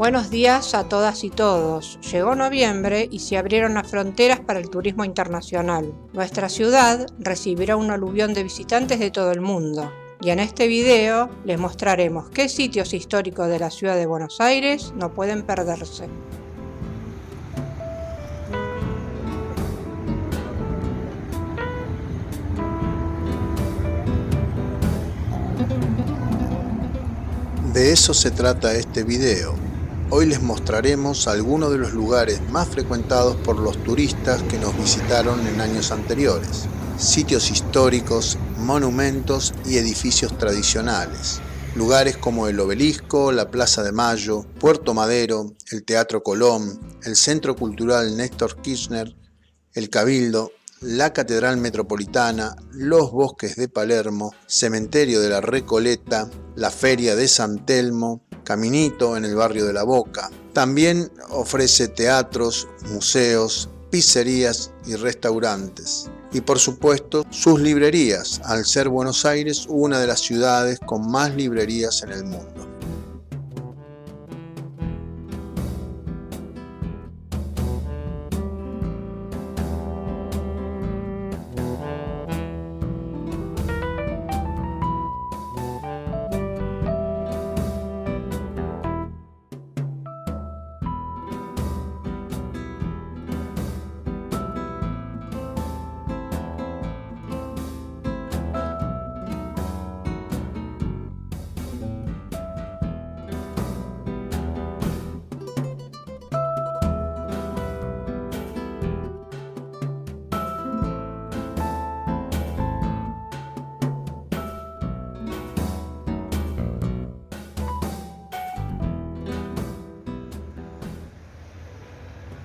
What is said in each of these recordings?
Buenos días a todas y todos. Llegó noviembre y se abrieron las fronteras para el turismo internacional. Nuestra ciudad recibirá un aluvión de visitantes de todo el mundo. Y en este video les mostraremos qué sitios históricos de la ciudad de Buenos Aires no pueden perderse. De eso se trata este video. Hoy les mostraremos algunos de los lugares más frecuentados por los turistas que nos visitaron en años anteriores. Sitios históricos, monumentos y edificios tradicionales. Lugares como el Obelisco, la Plaza de Mayo, Puerto Madero, el Teatro Colón, el Centro Cultural Néstor Kirchner, el Cabildo, la Catedral Metropolitana, los Bosques de Palermo, Cementerio de la Recoleta, la Feria de San Telmo, Caminito en el barrio de La Boca. También ofrece teatros, museos, pizzerías y restaurantes. Y por supuesto, sus librerías, al ser Buenos Aires una de las ciudades con más librerías en el mundo.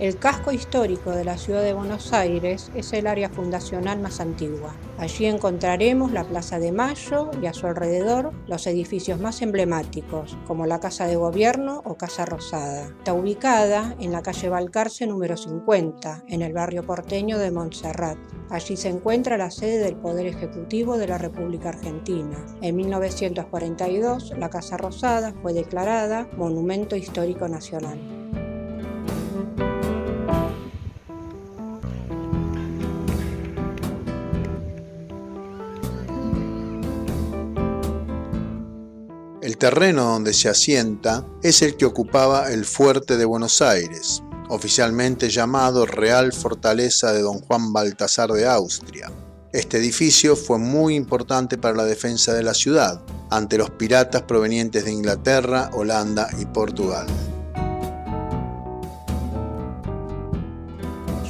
El casco histórico de la ciudad de Buenos Aires es el área fundacional más antigua. Allí encontraremos la Plaza de Mayo y a su alrededor los edificios más emblemáticos, como la Casa de Gobierno o Casa Rosada. Está ubicada en la calle Balcarce número 50, en el barrio porteño de Montserrat. Allí se encuentra la sede del Poder Ejecutivo de la República Argentina. En 1942, la Casa Rosada fue declarada Monumento Histórico Nacional. El terreno donde se asienta es el que ocupaba el Fuerte de Buenos Aires, oficialmente llamado Real Fortaleza de Don Juan Baltasar de Austria. Este edificio fue muy importante para la defensa de la ciudad ante los piratas provenientes de Inglaterra, Holanda y Portugal.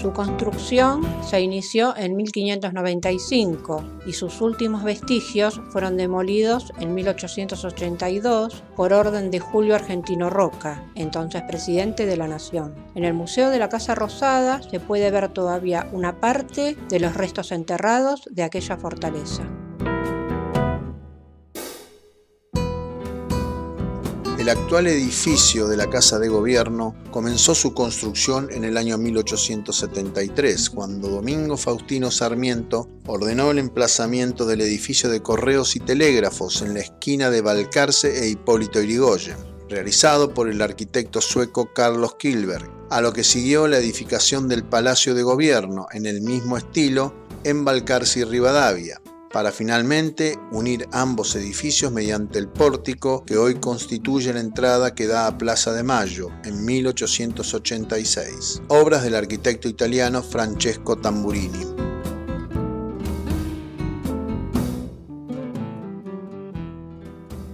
Su construcción se inició en 1595 y sus últimos vestigios fueron demolidos en 1882 por orden de Julio Argentino Roca, entonces presidente de la Nación. En el Museo de la Casa Rosada se puede ver todavía una parte de los restos enterrados de aquella fortaleza. El actual edificio de la Casa de Gobierno comenzó su construcción en el año 1873, cuando Domingo Faustino Sarmiento ordenó el emplazamiento del edificio de correos y telégrafos en la esquina de Balcarce e Hipólito Yrigoyen, realizado por el arquitecto sueco Carlos Kihlberg, a lo que siguió la edificación del Palacio de Gobierno en el mismo estilo en Balcarce y Rivadavia, para finalmente unir ambos edificios mediante el pórtico que hoy constituye la entrada que da a Plaza de Mayo en 1886, obras del arquitecto italiano Francesco Tamburini.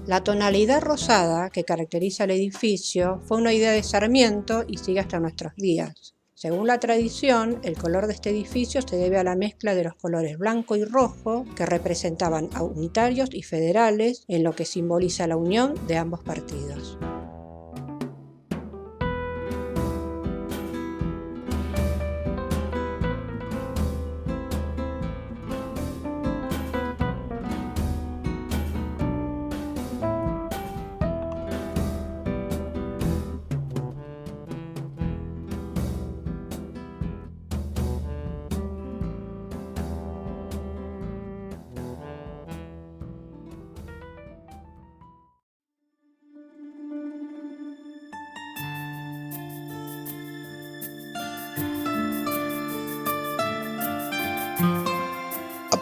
La tonalidad rosada que caracteriza el edificio fue una idea de Sarmiento y sigue hasta nuestros días. Según la tradición, el color de este edificio se debe a la mezcla de los colores blanco y rojo que representaban a unitarios y federales, en lo que simboliza la unión de ambos partidos.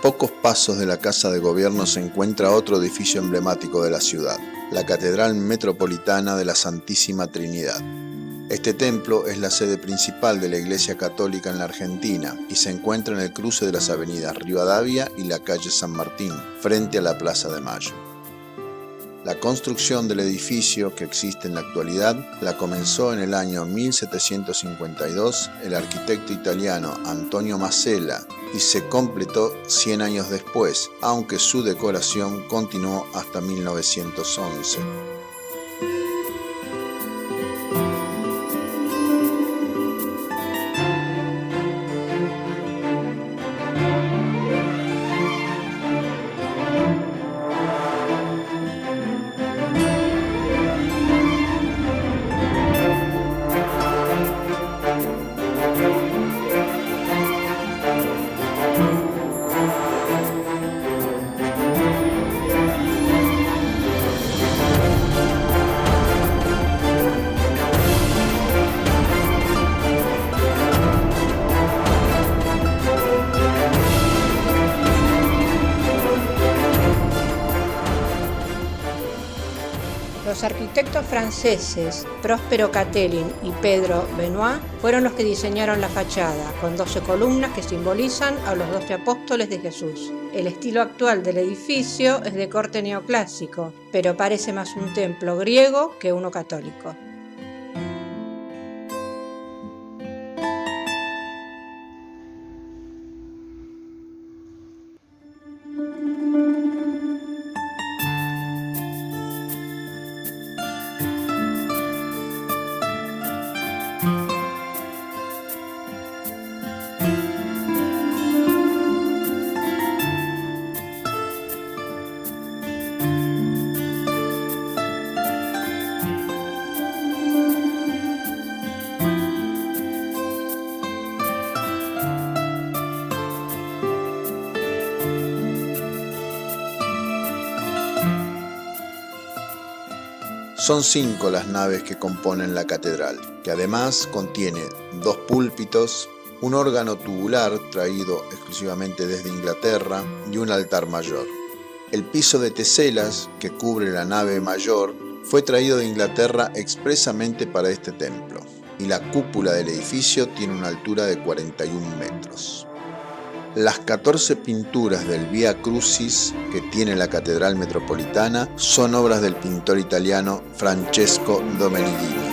pocos pasos de la Casa de Gobierno se encuentra otro edificio emblemático de la ciudad, la Catedral Metropolitana de la Santísima Trinidad. Este templo es la sede principal de la Iglesia Católica en la Argentina y se encuentra en el cruce de las avenidas Rivadavia y la calle San Martín, frente a la Plaza de Mayo. La construcción del edificio que existe en la actualidad la comenzó en el año 1752 el arquitecto italiano Antonio Masella y se completó 100 años después, aunque su decoración continuó hasta 1911. Los arquitectos franceses Prospero Catelin y Pedro Benoit fueron los que diseñaron la fachada, con 12 columnas que simbolizan a los 12 apóstoles de Jesús. El estilo actual del edificio es de corte neoclásico, pero parece más un templo griego que uno católico. Son 5 las naves que componen la catedral, que además contiene 2 púlpitos, un órgano tubular traído exclusivamente desde Inglaterra y un altar mayor. El piso de teselas que cubre la nave mayor fue traído de Inglaterra expresamente para este templo, y la cúpula del edificio tiene una altura de 41 metros. Las 14 pinturas del Vía Crucis que tiene la Catedral Metropolitana son obras del pintor italiano Francesco Domenicali.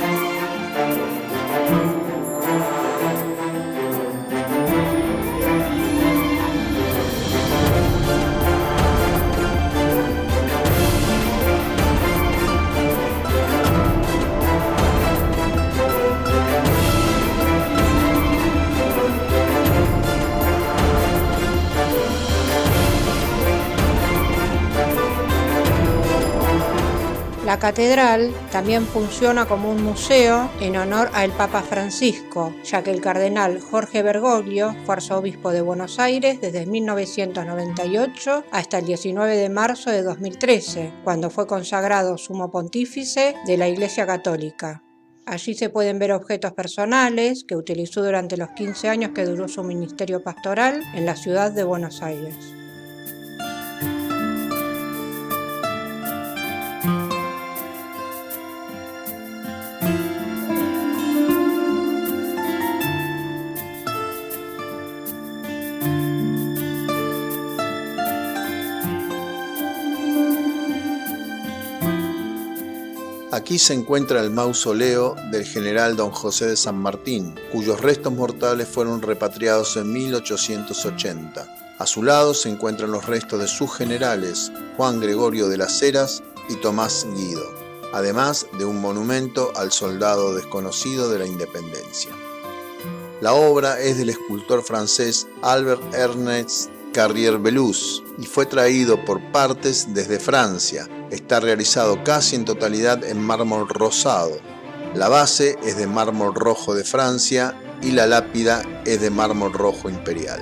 La catedral también funciona como un museo en honor al Papa Francisco, ya que el cardenal Jorge Bergoglio fue arzobispo de Buenos Aires desde 1998 hasta el 19 de marzo de 2013, cuando fue consagrado sumo pontífice de la Iglesia Católica. Allí se pueden ver objetos personales que utilizó durante los 15 años que duró su ministerio pastoral en la ciudad de Buenos Aires. Aquí se encuentra el mausoleo del general Don José de San Martín, cuyos restos mortales fueron repatriados en 1880. A su lado se encuentran los restos de sus generales, Juan Gregorio de las Heras y Tomás Guido, además de un monumento al soldado desconocido de la Independencia. La obra es del escultor francés Albert Ernest Carrier-Belleuse y fue traído por partes desde Francia. Está realizado casi en totalidad en mármol rosado. La base es de mármol rojo de Francia y la lápida es de mármol rojo imperial.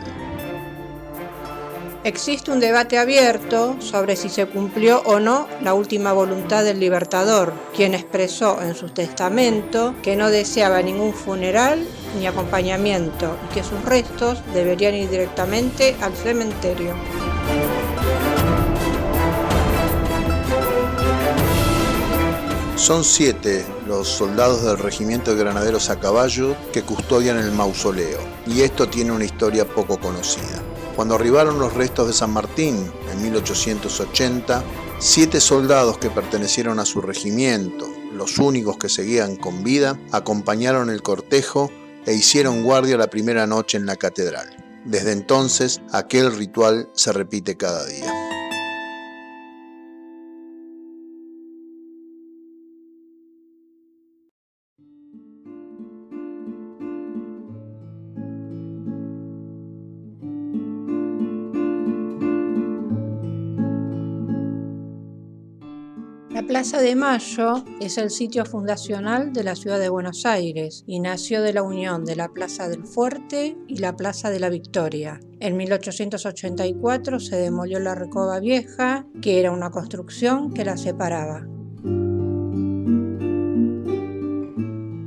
Existe un debate abierto sobre si se cumplió o no la última voluntad del Libertador, quien expresó en su testamento que no deseaba ningún funeral ni acompañamiento y que sus restos deberían ir directamente al cementerio. Son 7 los soldados del regimiento de granaderos a caballo que custodian el mausoleo, y esto tiene una historia poco conocida. Cuando arribaron los restos de San Martín en 1880, 7 soldados que pertenecieron a su regimiento, los únicos que seguían con vida, acompañaron el cortejo e hicieron guardia la primera noche en la catedral. Desde entonces, aquel ritual se repite cada día. La Plaza de Mayo es el sitio fundacional de la ciudad de Buenos Aires y nació de la unión de la Plaza del Fuerte y la Plaza de la Victoria. En 1884 se demolió la Recoba Vieja, que era una construcción que la separaba.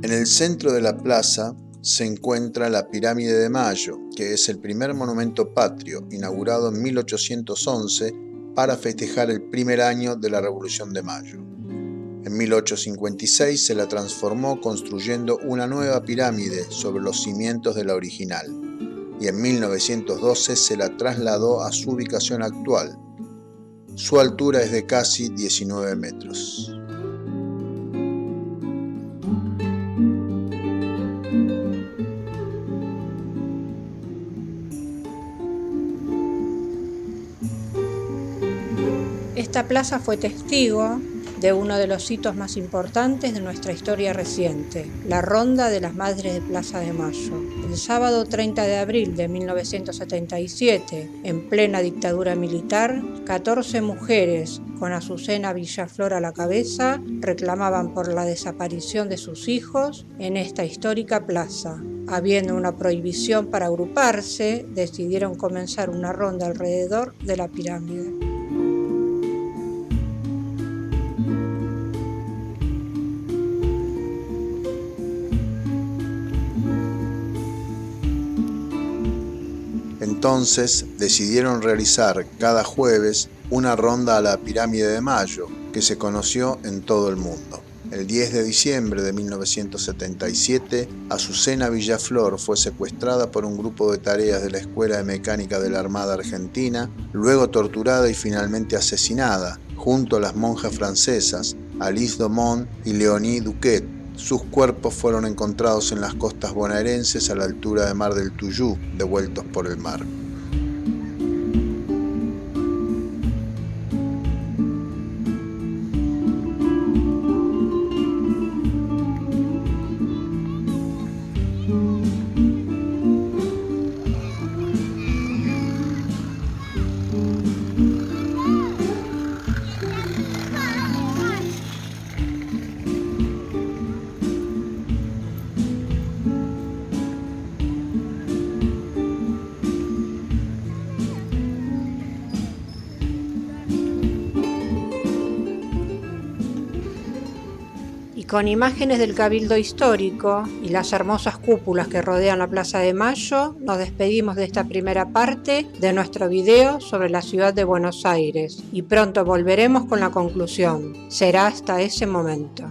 En el centro de la plaza se encuentra la Pirámide de Mayo, que es el primer monumento patrio, inaugurado en 1811 para festejar el primer año de la Revolución de Mayo. En 1856 se la transformó construyendo una nueva pirámide sobre los cimientos de la original, y en 1912 se la trasladó a su ubicación actual. Su altura es de casi 19 metros. Esta plaza fue testigo de uno de los hitos más importantes de nuestra historia reciente, la Ronda de las Madres de Plaza de Mayo. El sábado 30 de abril de 1977, en plena dictadura militar, 14 mujeres con Azucena Villaflor a la cabeza reclamaban por la desaparición de sus hijos en esta histórica plaza. Habiendo una prohibición para agruparse, decidieron comenzar una ronda alrededor de la pirámide. Entonces decidieron realizar cada jueves una ronda a la Pirámide de Mayo, que se conoció en todo el mundo. El 10 de diciembre de 1977, Azucena Villaflor fue secuestrada por un grupo de tareas de la Escuela de Mecánica de la Armada Argentina, luego torturada y finalmente asesinada, junto a las monjas francesas Alice Domon y Léonie Duquet. Sus cuerpos fueron encontrados en las costas bonaerenses a la altura de Mar del Tuyú, devueltos por el mar. Con imágenes del Cabildo Histórico y las hermosas cúpulas que rodean la Plaza de Mayo, nos despedimos de esta primera parte de nuestro video sobre la ciudad de Buenos Aires y pronto volveremos con la conclusión. Será hasta ese momento.